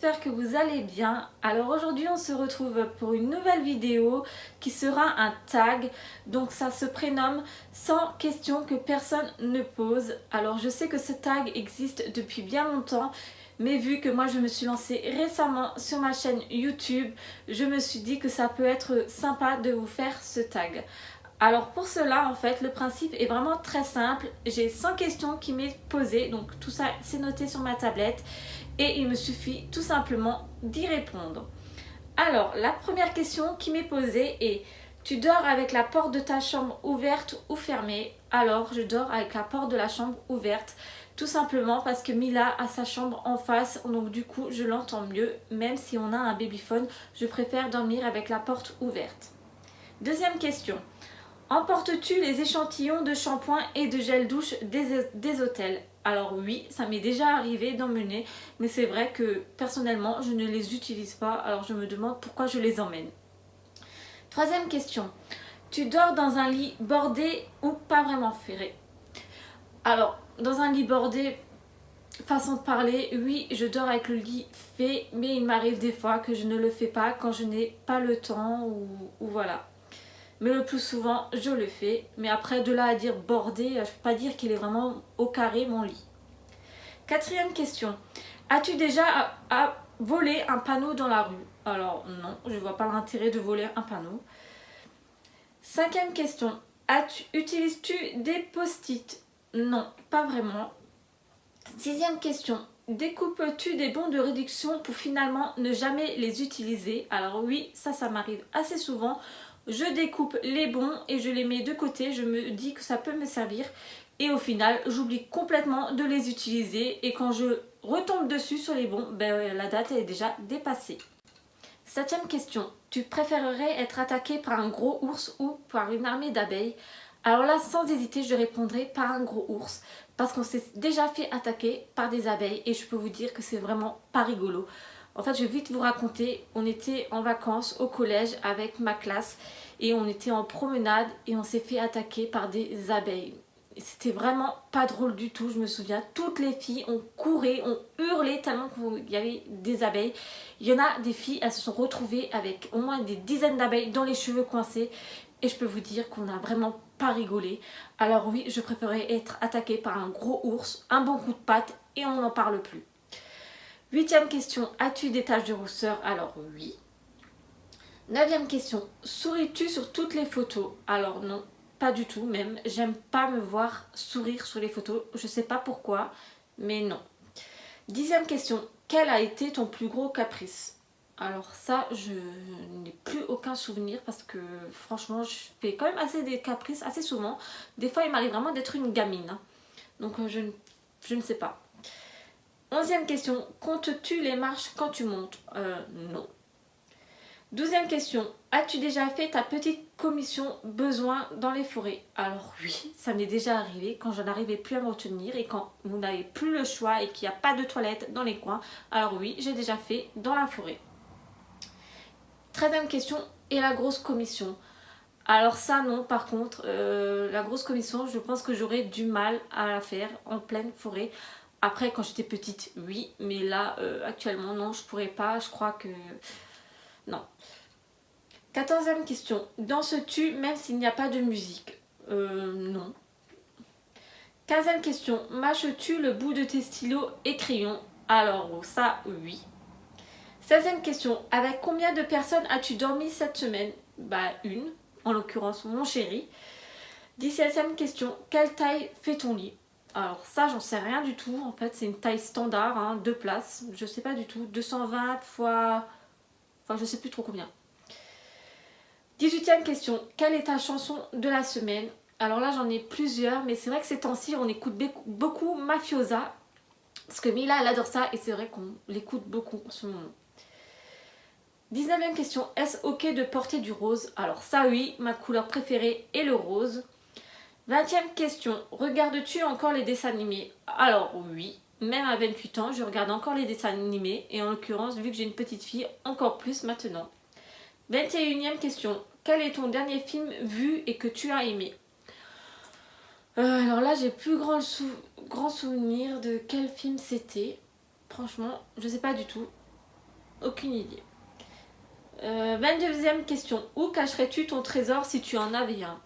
j'espère que vous allez bien. Alors aujourd'hui on se retrouve pour une nouvelle vidéo qui sera un tag. Donc ça se prénomme 100 questions que personne ne pose. Alors je sais que ce tag existe depuis bien longtemps, mais vu que moi je me suis lancée récemment sur ma chaîne YouTube, je me suis dit que ça peut être sympa de vous faire ce tag. Alors pour cela, en fait, le principe est vraiment très simple. J'ai 100 questions qui m'est posées, donc tout ça c'est noté sur ma tablette et il me suffit tout simplement d'y répondre. Alors, la première question qui m'est posée est: tu dors avec la porte de ta chambre ouverte ou fermée? Alors, je dors avec la porte de la chambre ouverte, tout simplement parce que Mila a sa chambre en face, donc du coup je l'entends mieux. Même si on a un babyphone, je préfère dormir avec la porte ouverte. Deuxième question: emportes-tu les échantillons de shampoing et de gel douche des hôtels? Alors oui, ça m'est déjà arrivé d'emmener, mais c'est vrai que personnellement, je ne les utilise pas, alors je me demande pourquoi je les emmène. Troisième question: tu dors dans un lit bordé ou pas vraiment ferré? Alors, dans un lit bordé, façon de parler, oui, je dors avec le lit fait, mais il m'arrive des fois que je ne le fais pas quand je n'ai pas le temps ou voilà. Mais le plus souvent, je le fais. Mais après, de là à dire bordé, je ne peux pas dire qu'il est vraiment au carré mon lit. Quatrième question: as-tu déjà volé un panneau dans la rue? Alors non, je ne vois pas l'intérêt de voler un panneau. Cinquième question: utilises-tu des post-it? Non, pas vraiment. Sixième question: découpes-tu des bons de réduction pour finalement ne jamais les utiliser? Alors oui, ça m'arrive assez souvent. Je découpe les bons et je les mets de côté, je me dis que ça peut me servir et au final j'oublie complètement de les utiliser et quand je retombe dessus sur les bons, la date est déjà dépassée. Septième question: tu préférerais être attaqué par un gros ours ou par une armée d'abeilles? Alors là, sans hésiter, je répondrai par un gros ours parce qu'on s'est déjà fait attaquer par des abeilles et je peux vous dire que c'est vraiment pas rigolo. En fait, je vais vite vous raconter. On était en vacances au collège avec ma classe et on était en promenade et on s'est fait attaquer par des abeilles. C'était vraiment pas drôle du tout, je me souviens. Toutes les filles ont couru, ont hurlé tellement qu'il y avait des abeilles. Il y en a des filles, elles se sont retrouvées avec au moins des dizaines d'abeilles dans les cheveux coincés. Et je peux vous dire qu'on n'a vraiment pas rigolé. Alors oui, je préférais être attaquée par un gros ours, un bon coup de patte et on n'en parle plus. Huitième question: as-tu des taches de rousseur? Alors oui. Neuvième question: souris-tu sur toutes les photos? Alors non, pas du tout même. J'aime pas me voir sourire sur les photos. Je sais pas pourquoi, mais non. Dixième question: quel a été ton plus gros caprice? Alors ça, je n'ai plus aucun souvenir parce que franchement, je fais quand même assez des caprices assez souvent. Des fois, il m'arrive vraiment d'être une gamine. Donc je ne sais pas. Onzième question: comptes-tu les marches quand tu montes? Non. Douzième question: as-tu déjà fait ta petite commission besoin dans les forêts? Alors oui, ça m'est déjà arrivé quand je n'arrivais plus à me retenir et quand vous n'avez plus le choix et qu'il n'y a pas de toilette dans les coins. Alors oui, j'ai déjà fait dans la forêt. Treizième question: et la grosse commission? Alors ça non, par contre, la grosse commission, je pense que j'aurais du mal à la faire en pleine forêt. Après, quand j'étais petite, oui, mais là, actuellement, non, je pourrais pas, je crois que... Non. Quatorzième question: danses-tu même s'il n'y a pas de musique? Non. Quinzième question: mâches-tu le bout de tes stylos et crayons? Alors ça, oui. Seizième question: avec combien de personnes as-tu dormi cette semaine? Une, en l'occurrence mon chéri. 17e question: quelle taille fait ton lit? Alors ça, j'en sais rien du tout. En fait, c'est une taille standard, hein, 2 places. Je sais pas du tout. 220 fois... Enfin, je sais plus trop combien. 18e question: quelle est ta chanson de la semaine? Alors là, j'en ai plusieurs, mais c'est vrai que ces temps-ci, on écoute beaucoup Mafiosa. Parce que Mila, elle adore ça et c'est vrai qu'on l'écoute beaucoup en ce moment. 19e question: est-ce ok de porter du rose? Alors ça oui, ma couleur préférée est le rose. 20e question: regardes-tu encore les dessins animés? Alors oui, même à 28 ans, je regarde encore les dessins animés et en l'occurrence, vu que j'ai une petite fille, encore plus maintenant. 21e question: quel est ton dernier film vu et que tu as aimé? Alors là, j'ai plus grand souvenir de quel film c'était. Franchement, je sais pas du tout. aucune idée. 22e question. Où cacherais-tu ton trésor si tu en avais un?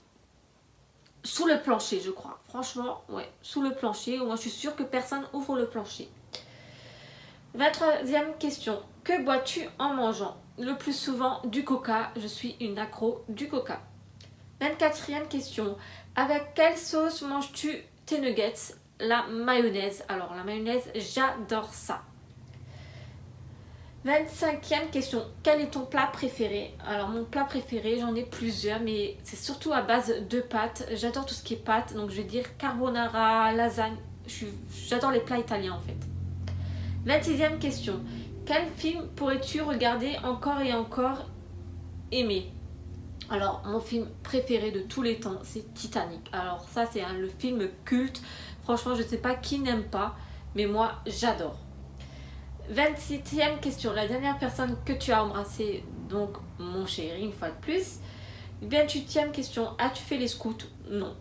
Sous le plancher, je crois. Franchement, ouais, sous le plancher. Moi, je suis sûre que personne ouvre le plancher. 23e question. Que bois-tu en mangeant? Le plus souvent, du coca. Je suis une accro du coca. 24e question. Avec quelle sauce manges-tu tes nuggets? La mayonnaise. Alors, la mayonnaise, j'adore ça. 25e question. Quel est ton plat préféré? Alors mon plat préféré, j'en ai plusieurs, mais c'est surtout à base de pâtes. J'adore tout ce qui est pâtes, donc je vais dire carbonara, lasagne. J'adore les plats italiens en fait. 26e question. Quel film pourrais-tu regarder encore et encore aimer? Alors mon film préféré de tous les temps, c'est Titanic. Alors ça c'est le film culte. Franchement, je ne sais pas qui n'aime pas, mais moi j'adore. 27e question, la dernière personne que tu as embrassée, donc mon chéri, une fois de plus. 28e question, as-tu fait les scouts? Non.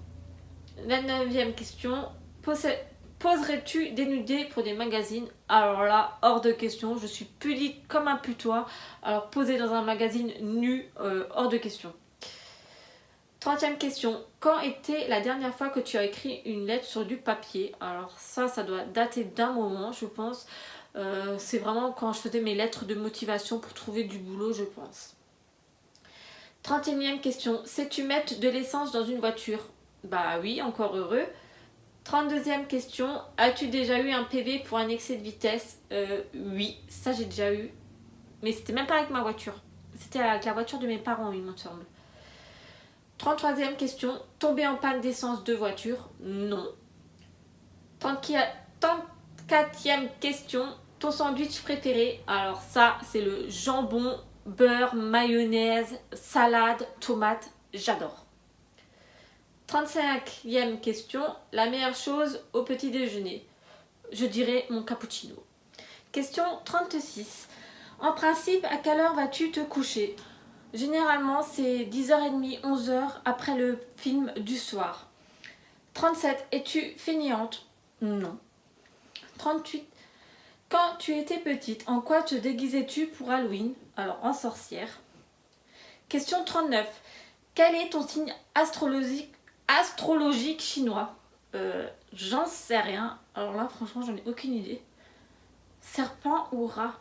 29e question, poserais-tu dénudé pour des magazines? Alors là, hors de question, je suis pudique comme un putois. Alors poser dans un magazine nu, hors de question. 30e question, quand était la dernière fois que tu as écrit une lettre sur du papier? Alors ça doit dater d'un moment, je pense. C'est vraiment quand je faisais mes lettres de motivation pour trouver du boulot, je pense. 31e question. Sais-tu mettre de l'essence dans une voiture? Bah oui, encore heureux. 32e question. As-tu déjà eu un PV pour un excès de vitesse? Oui, ça j'ai déjà eu. Mais c'était même pas avec ma voiture. C'était avec la voiture de mes parents, il me semble. 33e question. Tomber en panne d'essence de voiture? Non. 34e question. Ton sandwich préféré? Alors ça, c'est le jambon, beurre, mayonnaise, salade, tomate. J'adore. 35e question. La meilleure chose au petit déjeuner? Je dirais mon cappuccino. Question 36. En principe, à quelle heure vas-tu te coucher? Généralement, c'est 10h30, 11h après le film du soir. 37. Es-tu fainéante? Non. 38. Quand tu étais petite, en quoi te déguisais-tu pour Halloween? Alors, en sorcière. Question 39. Quel est ton signe astrologique chinois? J'en sais rien. Alors là, franchement, j'en ai aucune idée. Serpent ou rat?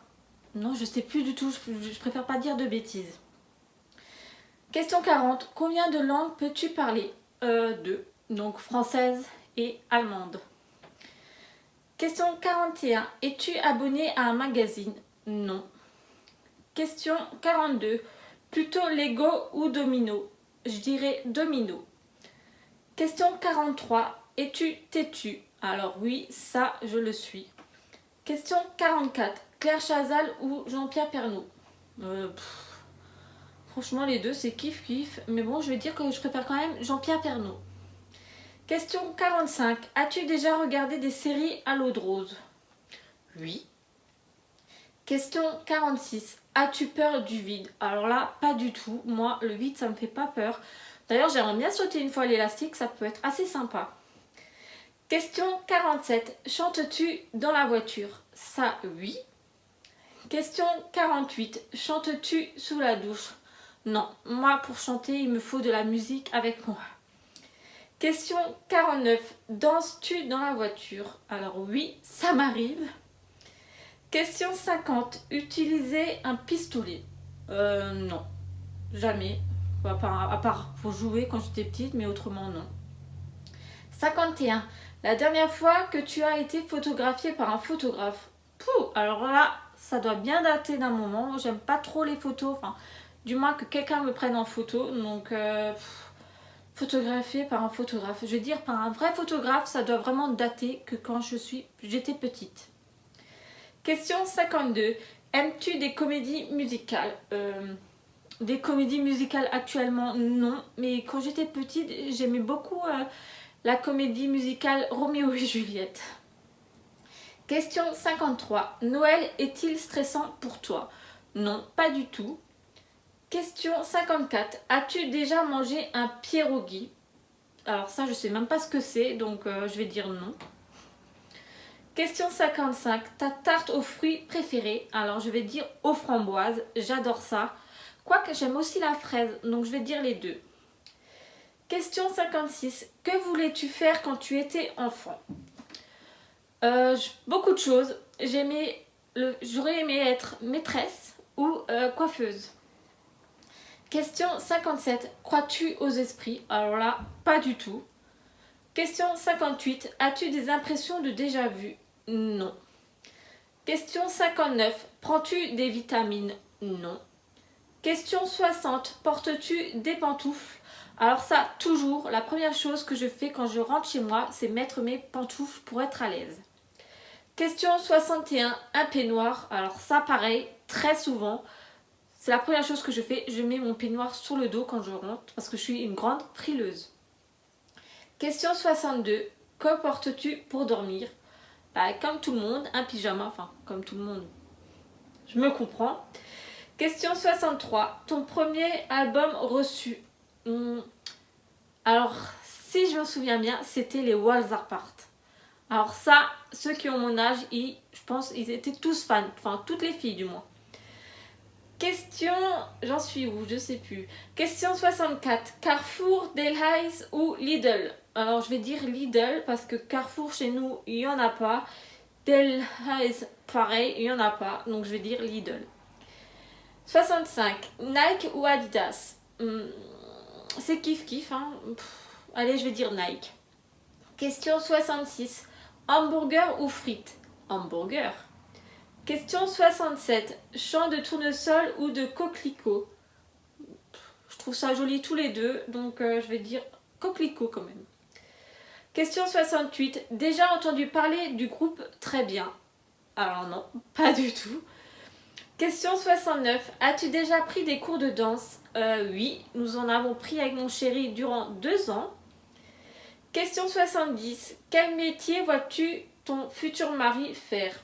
Non, je sais plus du tout. Je préfère pas dire de bêtises. Question 40. Combien de langues peux-tu parler? Deux. Donc, française et allemande. Question 41. Es-tu abonné à un magazine? Non. Question 42. Plutôt Lego ou Domino? Je dirais Domino. Question 43. Es-tu têtu? Alors oui, ça je le suis. Question 44. Claire Chazal ou Jean-Pierre Pernaut? Franchement les deux c'est kiff. Mais bon, je vais dire que je préfère quand même Jean-Pierre Pernaut. Question 45. As-tu déjà regardé des séries à l'eau de rose? Oui. Question 46. As-tu peur du vide? Alors là, pas du tout. Moi, le vide, ça me fait pas peur. D'ailleurs, j'aimerais bien sauter une fois à l'élastique, ça peut être assez sympa. Question 47. Chantes-tu dans la voiture? Ça, oui. Question 48. Chantes-tu sous la douche? Non. Moi, pour chanter, il me faut de la musique avec moi. Question 49. Danses-tu dans la voiture? Alors oui, ça m'arrive. Question 50. Utiliser un pistolet? Non. Jamais. À part pour jouer quand j'étais petite, mais autrement non. 51. La dernière fois que tu as été photographiée par un photographe? Pouh, alors là, ça doit bien dater d'un moment. J'aime pas trop les photos. Enfin, du moins que quelqu'un me prenne en photo. Donc... photographié par un photographe. Je veux dire, par un vrai photographe, ça doit vraiment dater que quand j'étais petite. Question 52. Aimes-tu des comédies musicales? Des comédies musicales actuellement, non. Mais quand j'étais petite, j'aimais beaucoup la comédie musicale Roméo et Juliette. Question 53. Noël est-il stressant pour toi? Non, pas du tout. Question 54. As-tu déjà mangé un pierogi? Alors ça, je sais même pas ce que c'est, donc je vais dire non. Question 55, ta tarte aux fruits préférée? Alors je vais dire aux framboises, j'adore ça. Quoique j'aime aussi la fraise, donc je vais dire les deux. Question 56, que voulais-tu faire quand tu étais enfant? Beaucoup de choses. J'aurais aimé être maîtresse ou coiffeuse. Question 57, crois-tu aux esprits? Alors là, pas du tout. Question 58, as-tu des impressions de déjà-vu? Non. Question 59, prends-tu des vitamines? Non. Question 60, portes-tu des pantoufles? Alors ça, toujours, la première chose que je fais quand je rentre chez moi, c'est mettre mes pantoufles pour être à l'aise. Question 61, un peignoir. Alors ça, pareil, très souvent, c'est la première chose que je fais. Je mets mon peignoir sur le dos quand je rentre parce que je suis une grande frileuse. Question 62, que portes-tu pour dormir? Comme tout le monde, un pyjama. Enfin, comme tout le monde, je me comprends. Question 63, ton premier album reçu? Alors, si je me souviens bien, c'était les Walls Apart. Alors ça, ceux qui ont mon âge, je pense ils étaient tous fans, enfin toutes les filles du moins. Question, j'en suis où? Je sais plus. Question 64, Carrefour, Delhaize ou Lidl? Alors je vais dire Lidl parce que Carrefour chez nous, il n'y en a pas. Delhaize, pareil, il n'y en a pas, donc je vais dire Lidl. 65, Nike ou Adidas? C'est kiff-kiff, hein. Allez, je vais dire Nike. Question 66, hamburger ou frites? Hamburger. Question 67, champ de tournesol ou de coquelicot? Je trouve ça joli tous les deux, donc je vais dire coquelicot quand même. Question 68, déjà entendu parler du groupe Très Bien? Alors non, pas du tout. Question 69, as-tu déjà pris des cours de danse? Oui, nous en avons pris avec mon chéri durant 2 ans. Question 70, quel métier vois-tu ton futur mari faire?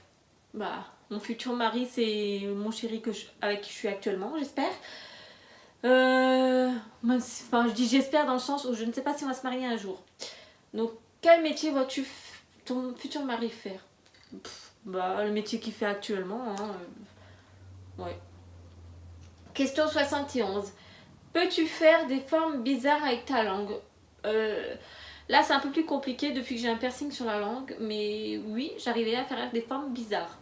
Mon futur mari, c'est mon chéri avec qui je suis actuellement, j'espère. Je dis j'espère dans le sens où je ne sais pas si on va se marier un jour. Donc, quel métier vois-tu ton futur mari faire? Le métier qu'il fait actuellement. Ouais. Question 71. Peux-tu faire des formes bizarres avec ta langue? Là, c'est un peu plus compliqué depuis que j'ai un piercing sur la langue, mais oui, j'arrivais à faire des formes bizarres.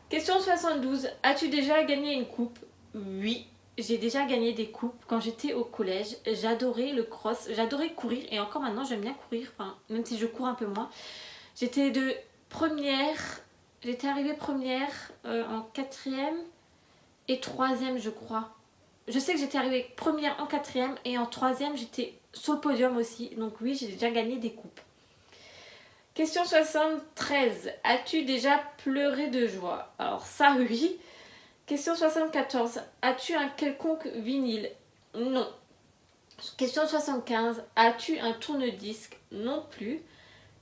Question 72. As-tu déjà gagné une coupe? Oui, j'ai déjà gagné des coupes quand j'étais au collège. J'adorais le cross, j'adorais courir et encore maintenant j'aime bien courir, même si je cours un peu moins. J'étais arrivée première en 4e et 3e je crois. Je sais que j'étais arrivée première en 4e et en 3e j'étais sur le podium aussi. Donc oui, j'ai déjà gagné des coupes. Question 73. As-tu déjà pleuré de joie? Alors ça oui. Question 74. As-tu un quelconque vinyle? Non. Question 75. As-tu un tourne-disque? Non plus.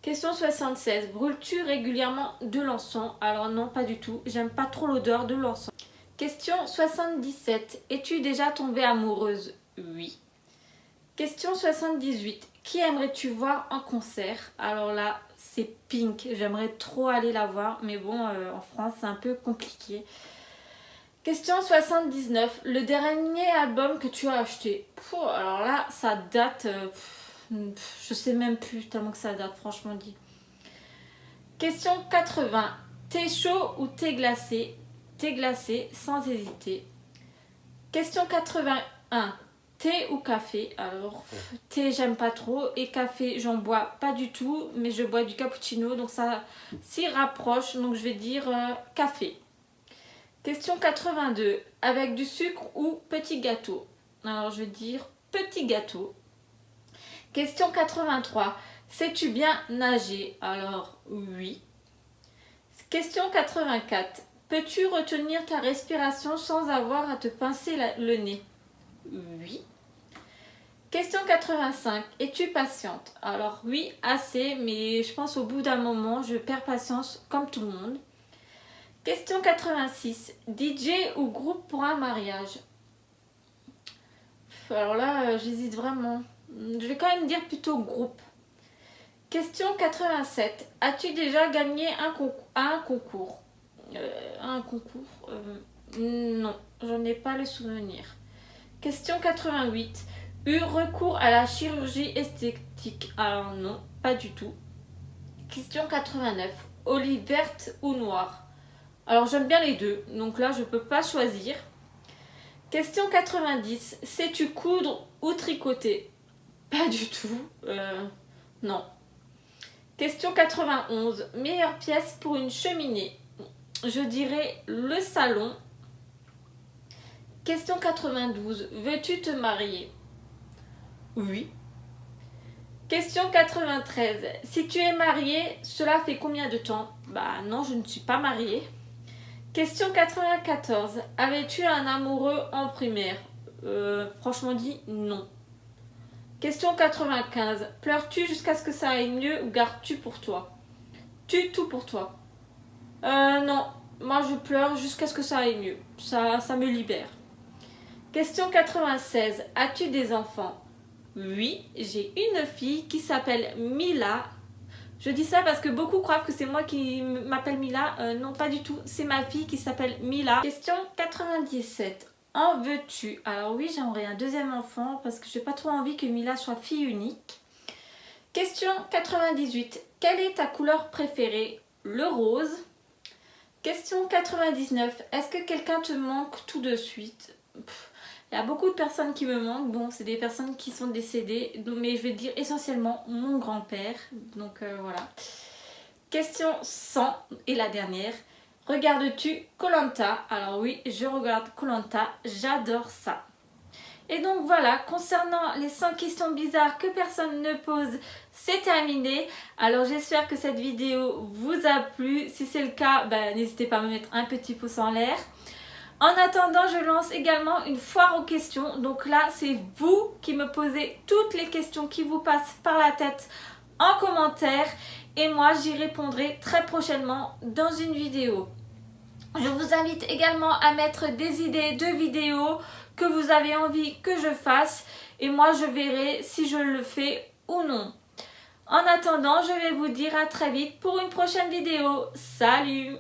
Question 76. Brûles-tu régulièrement de l'encens? Alors non, pas du tout. J'aime pas trop l'odeur de l'encens. Question 77. Es-tu déjà tombée amoureuse? Oui. Question 78. Qui aimerais-tu voir en concert? Alors là, c'est Pink. J'aimerais trop aller la voir, mais bon, en France, c'est un peu compliqué. Question 79. Le dernier album que tu as acheté? Alors là, ça date... je sais même plus tellement que ça date, franchement dit. Question 80. Thé chaud ou thé glacé? Thé glacé, sans hésiter. Question 81. Thé ou café? Alors, thé, j'aime pas trop. Et café, j'en bois pas du tout. Mais je bois du cappuccino, donc ça s'y rapproche. Donc, je vais dire café. Question 82. Avec du sucre ou petit gâteau? Alors, je vais dire petit gâteau. Question 83. Sais-tu bien nager? Alors, oui. Question 84. Peux-tu retenir ta respiration sans avoir à te pincer le nez? Oui. Question 85. Es-tu patiente? Alors oui, assez, mais je pense au bout d'un moment, je perds patience comme tout le monde. Question 86. DJ ou groupe pour un mariage? Alors là, j'hésite vraiment. Je vais quand même dire plutôt groupe. Question 87. As-tu déjà gagné un concours? Un concours Non, j'en ai pas le souvenir. Question 88. Eu recours à la chirurgie esthétique? Alors non, pas du tout. Question 89. Olive verte ou noire? Alors j'aime bien les deux, donc là je peux pas choisir. Question 90. Sais-tu coudre ou tricoter? Pas du tout. Non. Question 91. Meilleure pièce pour une cheminée? Je dirais le salon. Question 92. Veux-tu te marier? Oui. Question 93. Si tu es mariée, cela fait combien de temps? Bah non, je ne suis pas mariée. Question 94. Avais-tu un amoureux en primaire? Franchement dit, non. Question 95. Pleures-tu jusqu'à ce que ça aille mieux ou gardes-tu pour toi? Tu tout pour toi. Non, moi je pleure jusqu'à ce que ça aille mieux. Ça me libère. Question 96. As-tu des enfants? Oui, j'ai une fille qui s'appelle Mila. Je dis ça parce que beaucoup croient que c'est moi qui m'appelle Mila. Non, pas du tout. C'est ma fille qui s'appelle Mila. Question 97. En veux-tu? Alors oui, j'aimerais un deuxième enfant parce que j'ai pas trop envie que Mila soit fille unique. Question 98. Quelle est ta couleur préférée? Le rose. Question 99. Est-ce que quelqu'un te manque tout de suite? Il y a beaucoup de personnes qui me manquent. Bon, c'est des personnes qui sont décédées, mais je vais dire essentiellement mon grand-père. Donc voilà. Question 100 et la dernière. Regardes-tu koh Lanta? Alors oui, je regarde koh Lanta. J'adore ça. Et donc voilà, concernant les 100 questions bizarres que personne ne pose, c'est terminé. Alors j'espère que cette vidéo vous a plu. Si c'est le cas, n'hésitez pas à me mettre un petit pouce en l'air. En attendant, je lance également une foire aux questions. Donc là, c'est vous qui me posez toutes les questions qui vous passent par la tête en commentaire. Et moi, j'y répondrai très prochainement dans une vidéo. Je vous invite également à mettre des idées de vidéos que vous avez envie que je fasse. Et moi, je verrai si je le fais ou non. En attendant, je vais vous dire à très vite pour une prochaine vidéo. Salut!